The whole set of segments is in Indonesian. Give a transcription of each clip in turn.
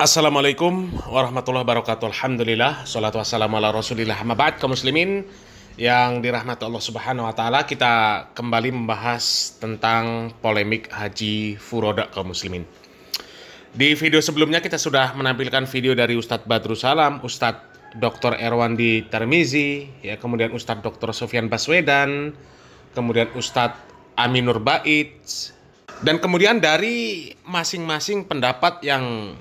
Assalamualaikum warahmatullahi wabarakatuh. Alhamdulillah, salatu wassalamu ala rasulillah. Amma ba'd, kaum muslimin yang dirahmati Allah subhanahu wa ta'ala. Kita kembali membahas tentang polemik haji furoda kaum muslimin. Di video sebelumnya kita sudah menampilkan video dari Ustadz Badrus Salam, Ustadz Dr. Erwandi Tarmizi, ya, kemudian Ustadz Dr. Sofyan Baswedan, kemudian Ustadz Aminur Bait, dan kemudian dari masing-masing pendapat yang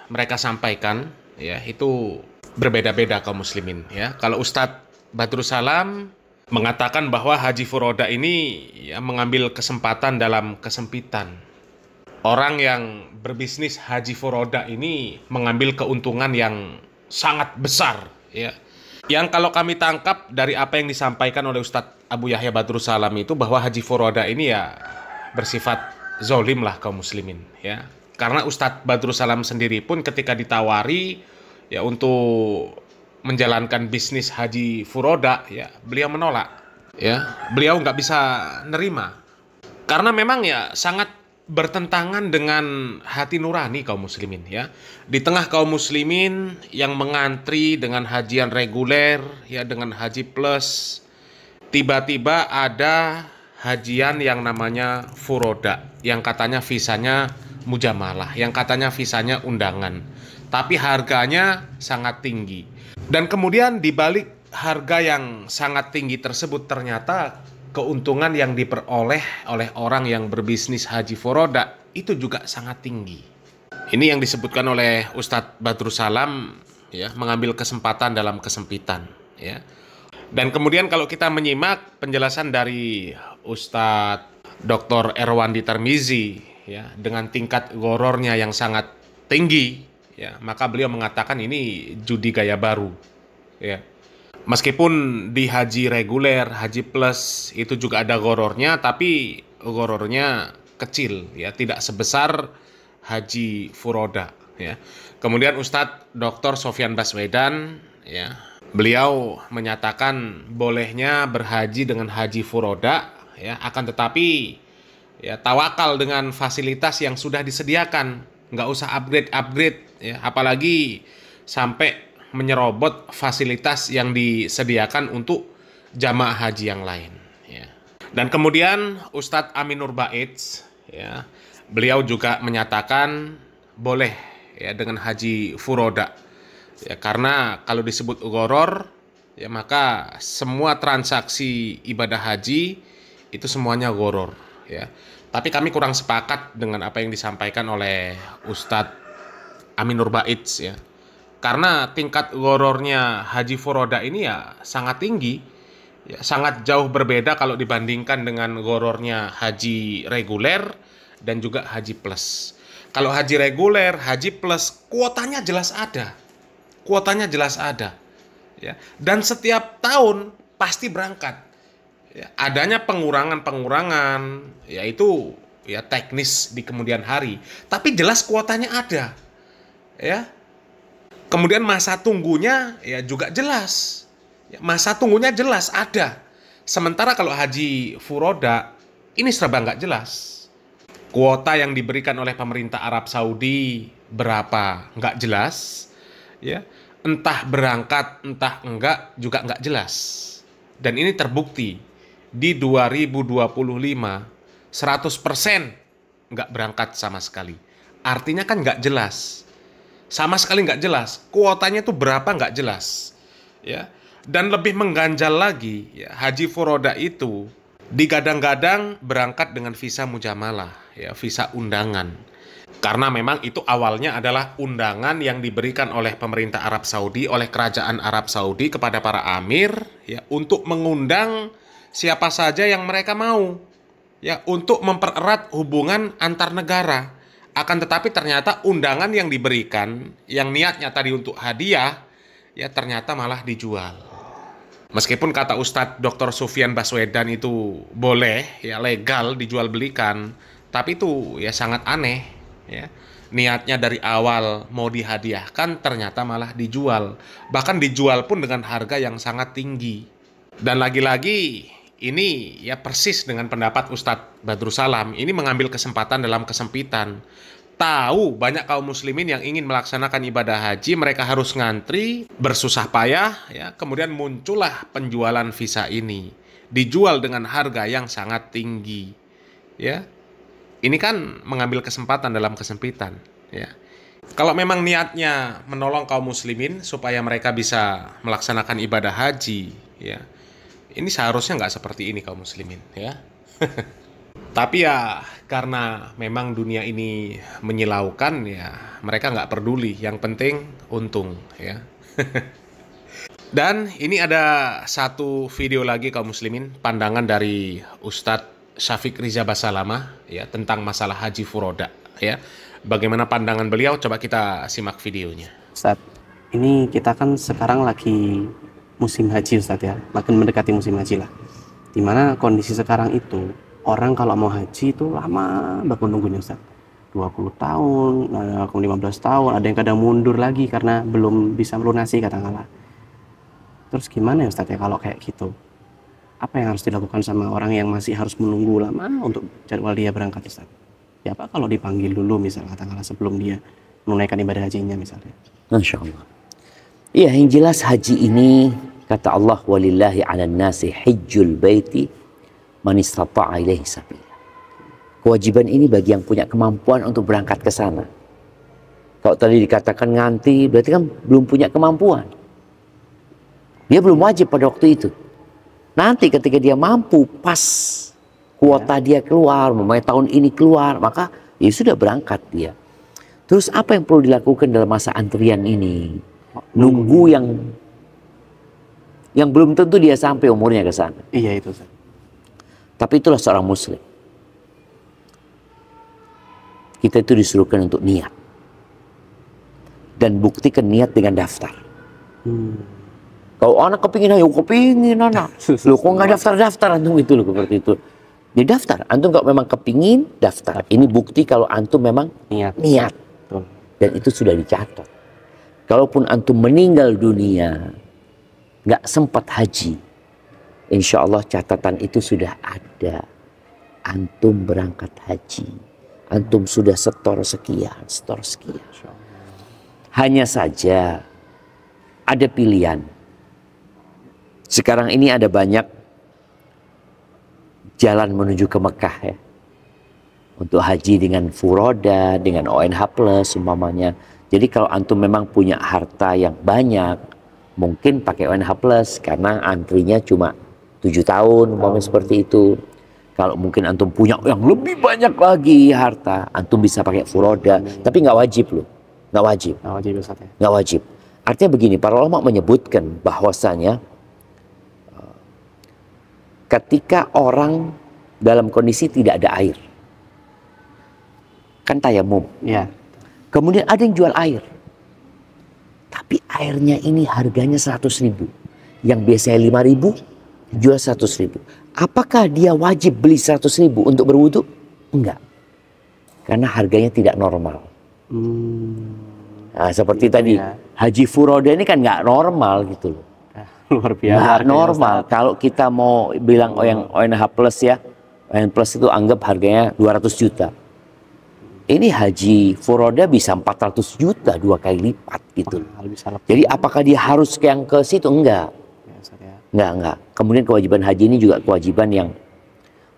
mereka sampaikan, ya, itu berbeda-beda kaum muslimin, ya. Kalau Ustadz Badrus Salam mengatakan bahwa haji furoda ini, ya, mengambil kesempatan dalam kesempitan. Orang yang berbisnis haji furoda ini mengambil keuntungan yang sangat besar, ya. Yang kalau kami tangkap dari apa yang disampaikan oleh Ustadz Abu Yahya Badrus Salam itu bahwa haji furoda ini ya bersifat zolim lah kaum muslimin, ya. Karena Ustadz Badrus Salam sendiri pun ketika ditawari, ya, untuk menjalankan bisnis haji furoda, ya, beliau menolak, ya, beliau nggak bisa nerima karena memang ya sangat bertentangan dengan hati nurani kaum muslimin, ya. Di tengah kaum muslimin yang mengantri dengan hajian reguler, ya, dengan haji plus, tiba-tiba ada hajian yang namanya furoda, yang katanya visanya mujamalah, yang katanya visanya undangan, tapi harganya sangat tinggi. Dan kemudian di balik harga yang sangat tinggi tersebut ternyata keuntungan yang diperoleh oleh orang yang berbisnis haji furoda itu juga sangat tinggi. Ini yang disebutkan oleh Ustadz Badrus Salam, ya, mengambil kesempatan dalam kesempitan, ya. Dan kemudian kalau kita menyimak penjelasan dari Ustadz Dr. Erwandi Tarmizi, ya, dengan tingkat gorornya yang sangat tinggi, ya, maka beliau mengatakan ini judi gaya baru, ya. Meskipun di haji reguler, haji plus itu juga ada gorornya, tapi gorornya kecil, ya, tidak sebesar haji furoda, ya. Kemudian Ustadz Dr. Sofyan Baswedan, ya, beliau menyatakan bolehnya berhaji dengan haji furoda, ya, akan tetapi, ya, tawakal dengan fasilitas yang sudah disediakan, nggak usah upgrade, ya, apalagi sampai menyerobot fasilitas yang disediakan untuk jamaah haji yang lain, ya. Dan kemudian Ustadz Aminur Bait, ya, beliau juga menyatakan boleh, ya, dengan haji furoda, ya, karena kalau disebut goror, ya, maka semua transaksi ibadah haji itu semuanya goror, ya. Tapi kami kurang sepakat dengan apa yang disampaikan oleh Ustadz Aminur Bait, ya. Karena tingkat gorornya haji furoda ini ya sangat tinggi, ya, sangat jauh berbeda kalau dibandingkan dengan gorornya haji reguler dan juga haji plus. Kalau haji reguler, haji plus, kuotanya jelas ada. Kuotanya jelas ada, ya. Dan setiap tahun pasti berangkat. Ya, adanya pengurangan, yaitu, ya, teknis di kemudian hari, tapi jelas kuotanya ada, ya. Kemudian masa tunggunya, ya, juga jelas, ya, masa tunggunya jelas ada. Sementara kalau haji furoda ini serba nggak jelas. Kuota yang diberikan oleh pemerintah Arab Saudi berapa nggak jelas, ya. Entah berangkat entah enggak juga nggak jelas. Dan ini terbukti di 2025 100% nggak berangkat sama sekali. Artinya kan nggak jelas, sama sekali nggak jelas. Kuotanya itu berapa nggak jelas, ya. Dan lebih mengganjal lagi, ya, haji furoda itu digadang-gadang berangkat dengan visa mujamalah, ya, visa undangan. Karena memang itu awalnya adalah undangan yang diberikan oleh pemerintah Arab Saudi, oleh kerajaan Arab Saudi kepada para amir, ya, untuk mengundang siapa saja yang mereka mau, ya, untuk mempererat hubungan antar negara. Akan tetapi ternyata undangan yang diberikan, yang niatnya tadi untuk hadiah, ya, ternyata malah dijual. Meskipun kata Ustadz Dr. Sofyan Baswedan itu boleh, ya, legal dijual belikan, tapi itu ya sangat aneh, ya. Niatnya dari awal mau dihadiahkan, ternyata malah dijual. Bahkan dijual pun dengan harga yang sangat tinggi. Dan lagi-lagi ini ya persis dengan pendapat Ustadz Badrus Salam. Ini mengambil kesempatan dalam kesempitan. tahu banyak kaum muslimin yang ingin melaksanakan ibadah haji, mereka harus ngantri, bersusah payah, ya. Kemudian muncullah penjualan visa ini, dijual dengan harga yang sangat tinggi, ya. Ini kan mengambil kesempatan dalam kesempitan, ya. Kalau memang niatnya menolong kaum muslimin supaya mereka bisa melaksanakan ibadah haji, ya, ini seharusnya nggak seperti ini kaum muslimin, ya. Tapi ya karena memang dunia ini menyilaukan, ya mereka nggak peduli. Yang penting untung, ya. Dan ini ada satu video lagi kaum muslimin, pandangan dari Ustadz Syafiq Riza Basalamah, ya, tentang masalah haji furoda, ya. Bagaimana pandangan beliau? Coba kita simak videonya. Ustadz, ini kita kan sekarang lagi musim haji Ustadz, ya, makin mendekati musim haji lah. Dimana kondisi sekarang itu orang kalau mau haji itu lama banget nunggunya Ustadz. 20 tahun, ada 15 tahun, ada yang kadang mundur lagi karena belum bisa melunasi katakanlah. Terus gimana ya Ustadz ya kalau kayak gitu? Apa yang harus dilakukan sama orang yang masih harus menunggu lama untuk jadwal dia berangkat Ustadz? Ya apa kalau dipanggil dulu misalnya katakanlah sebelum dia menunaikan ibadah hajinya misalnya? Masya Allah. Iya, yang jelas haji ini kata Allah, walillahi 'alan nasi hajjul baiti man istata'a ilaihi sabila. Kewajiban ini bagi yang punya kemampuan untuk berangkat ke sana. Kalau tadi dikatakan nganti, berarti kan belum punya kemampuan. Dia belum wajib pada waktu itu. Nanti ketika dia mampu, pas kuota dia keluar, memang tahun ini keluar, maka ya sudah berangkat dia. Terus apa yang perlu dilakukan dalam masa antrian ini? Nunggu yang belum tentu dia sampai umurnya ke sana. Iya itu Ustadz. Tapi itulah seorang muslim. Kita itu disuruhkan untuk niat. Dan buktikan niat dengan daftar. Kalau anak kepingin, ayo kepingin anak. Loh kok nggak daftar-daftar antum itu loh seperti itu. Dia daftar. Antum kalau memang kepingin, daftar. Ini bukti kalau antum memang niat. Betul. Dan itu sudah dicatat. Kalaupun antum meninggal dunia, nggak sempat haji, insya Allah catatan itu sudah ada. Antum berangkat haji. Antum sudah setor sekian. Hanya saja ada pilihan. Sekarang ini ada banyak jalan menuju ke Mekah, ya. Untuk haji dengan furoda, dengan ONH plus umpamanya. Jadi kalau antum memang punya harta yang banyak, mungkin pakai ONH plus karena antrinya cuma 7 tahun umpamanya seperti itu. Kalau mungkin antum punya yang lebih banyak lagi harta, antum bisa pakai furoda, tapi nggak wajib loh. Nggak wajib. Nggak wajib Ustadz ya? Nggak wajib. Artinya begini, para ulama menyebutkan bahwasanya ketika orang dalam kondisi tidak ada air, kan tayamum. Iya. Kemudian ada yang jual air, tapi airnya ini harganya 100.000, yang biasanya 5.000 jual 100.000. Apakah dia wajib beli 100.000 untuk berwudu? Enggak, karena harganya tidak normal. Nah, seperti tadi ya. Haji furoda ini kan nggak normal gitu loh. Luar biasa. Nggak normal. Kalau kita mau bilang yang ONH plus, ya, ONH plus itu anggap harganya 200 juta. Ini haji furoda bisa 400 juta, 2 kali lipat gitu. Jadi apakah dia harus yang ke situ? Enggak. Enggak. Kemudian kewajiban haji ini juga kewajiban yang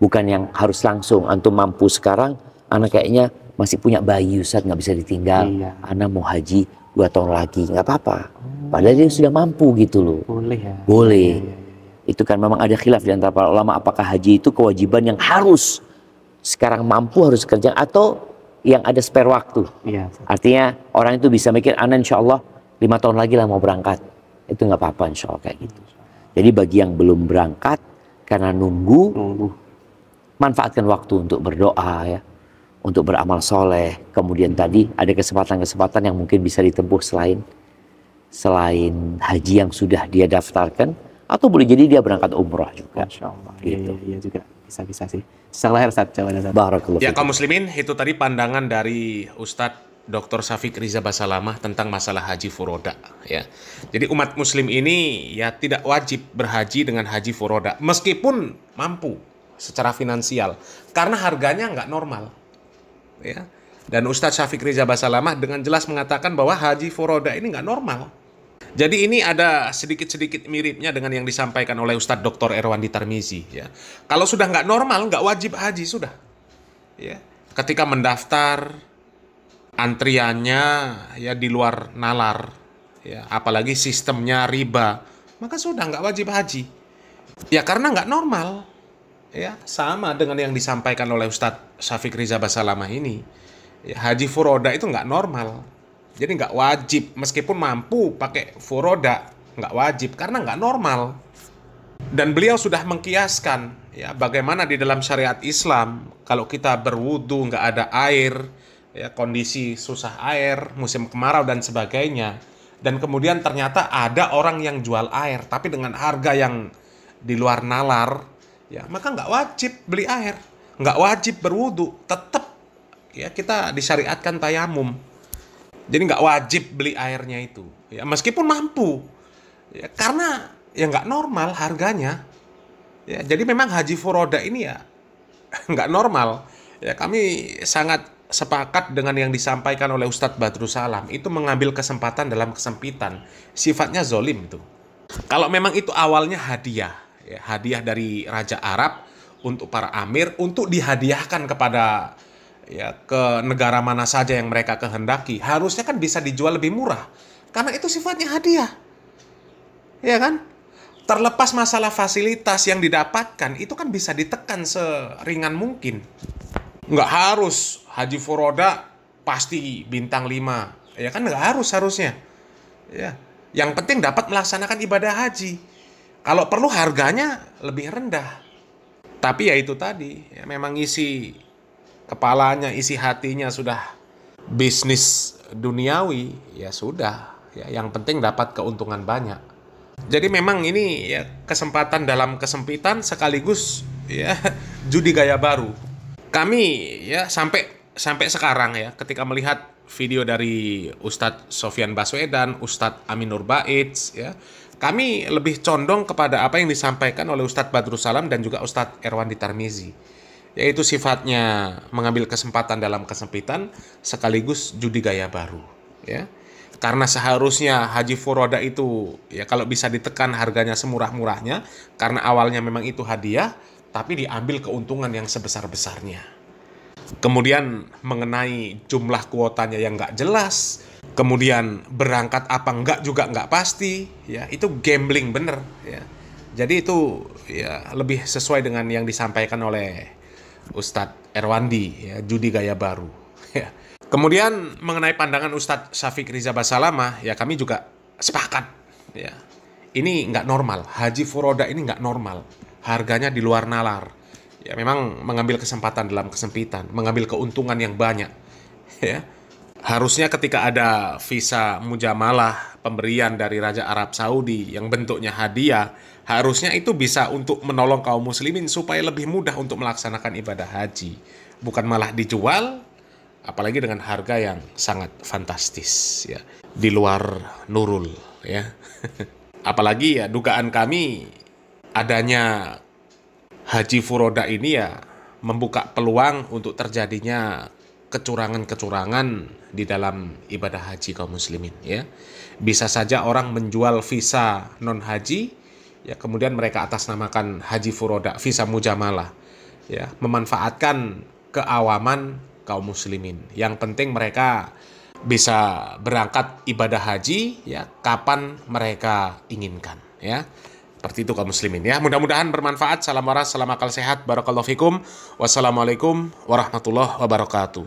bukan yang harus langsung. Antum mampu sekarang, anak kayaknya masih punya bayi Ustadz, nggak bisa ditinggal. Iya. Anak mau haji 2 tahun lagi, nggak apa-apa. Padahal dia sudah mampu gitu loh. Boleh ya? Boleh. Iya. Itu kan memang ada khilaf di antara para ulama, apakah haji itu kewajiban yang harus sekarang mampu harus kerja atau yang ada spare waktu. Iya. Artinya orang itu bisa mikir, anak insya Allah 5 tahun lagi lah mau berangkat. Itu nggak apa-apa insya Allah kayak gitu. Jadi bagi yang belum berangkat karena nunggu, manfaatkan waktu untuk berdoa, ya, untuk beramal soleh. Kemudian tadi ada kesempatan-kesempatan yang mungkin bisa ditempuh selain haji yang sudah dia daftarkan, atau boleh jadi dia berangkat umrah juga. Masya Allah. Gitu. Iya juga bisa sih. Setelah Ustadz jawabannya Ustadz. Barakallahu Ya fikum. kaum muslimin, itu tadi pandangan dari Ustadz Dr. Syafiq Riza Basalamah tentang masalah haji furoda, ya. Jadi umat muslim ini ya tidak wajib berhaji dengan haji furoda meskipun mampu secara finansial karena harganya nggak normal, ya. Dan Ustadz Syafiq Riza Basalamah dengan jelas mengatakan bahwa haji furoda ini nggak normal. Jadi ini ada sedikit-sedikit miripnya dengan yang disampaikan oleh Ustadz Dr. Erwandi Tarmizi. Ya. Kalau sudah nggak normal, nggak wajib haji, sudah. Ya. Ketika mendaftar, antriannya ya di luar nalar, ya, apalagi sistemnya riba, maka sudah nggak wajib haji. Ya karena nggak normal. Ya, sama dengan yang disampaikan oleh Ustadz Syafiq Riza Basalamah ini. Ya, haji furoda itu nggak normal. Jadi nggak wajib, meskipun mampu pakai furoda, nggak wajib karena nggak normal. Dan beliau sudah mengkiaskan ya bagaimana di dalam syariat Islam kalau kita berwudu nggak ada air, ya kondisi susah air, musim kemarau dan sebagainya. Dan kemudian ternyata ada orang yang jual air tapi dengan harga yang di luar nalar, ya maka nggak wajib beli air, nggak wajib berwudu, tetap ya kita disyariatkan tayamum. Jadi nggak wajib beli airnya itu, ya meskipun mampu, ya karena ya nggak normal harganya. Ya jadi memang haji furoda ini ya nggak normal. Ya kami sangat sepakat dengan yang disampaikan oleh Ustadz Badrussalam, itu mengambil kesempatan dalam kesempitan, sifatnya zolim itu. Kalau memang itu awalnya hadiah, ya, hadiah dari Raja Arab untuk para amir untuk dihadiahkan kepada ya ke negara mana saja yang mereka kehendaki, harusnya kan bisa dijual lebih murah karena itu sifatnya hadiah, ya kan? Terlepas masalah fasilitas yang didapatkan itu kan bisa ditekan seringan mungkin. Nggak harus haji furoda pasti bintang 5, ya kan nggak harusnya, ya. Yang penting dapat melaksanakan ibadah haji. Kalau perlu harganya lebih rendah. Tapi ya itu tadi, ya memang isi kepalanya, isi hatinya sudah bisnis duniawi, ya sudah. Ya, yang penting dapat keuntungan banyak. Jadi memang ini ya kesempatan dalam kesempitan sekaligus ya judi gaya baru. Kami ya sampai sekarang ya ketika melihat video dari Ustadz Sofyan Baswedan, Ustadz Aminur Baits, ya kami lebih condong kepada apa yang disampaikan oleh Ustadz Badrussalam dan juga Ustadz Erwandi Tarmizi, yaitu sifatnya mengambil kesempatan dalam kesempitan sekaligus judi gaya baru, ya. Karena seharusnya haji furoda itu ya kalau bisa ditekan harganya semurah-murahnya karena awalnya memang itu hadiah tapi diambil keuntungan yang sebesar-besarnya. Kemudian mengenai jumlah kuotanya yang nggak jelas, kemudian berangkat apa enggak juga nggak pasti, ya itu gambling bener, ya. Jadi itu ya lebih sesuai dengan yang disampaikan oleh Ustadz Erwandi, ya judi gaya baru, ya. Kemudian mengenai pandangan Ustadz Syafiq Riza Basalamah, ya kami juga sepakat, ya ini nggak normal, haji furoda ini nggak normal, harganya di luar nalar, ya memang mengambil kesempatan dalam kesempitan, mengambil keuntungan yang banyak, ya. Harusnya ketika ada visa mujamalah pemberian dari Raja Arab Saudi yang bentuknya hadiah, harusnya itu bisa untuk menolong kaum muslimin supaya lebih mudah untuk melaksanakan ibadah haji, bukan malah dijual. Apalagi dengan harga yang sangat fantastis, ya di luar nurul, ya. Apalagi ya dugaan kami adanya haji furoda ini ya membuka peluang untuk terjadinya kecurangan-kecurangan di dalam ibadah haji kaum muslimin, ya. Bisa saja orang menjual visa non haji, ya kemudian mereka atasnamakan haji furoda, visa mujamalah, ya memanfaatkan keawaman kaum muslimin. Yang penting mereka bisa berangkat ibadah haji ya kapan mereka inginkan, ya. Seperti itu kaum muslimin, ya. Mudah-mudahan bermanfaat. Salam waras, salam akal sehat. Barakallahu fikum. Wassalamualaikum warahmatullahi wabarakatuh.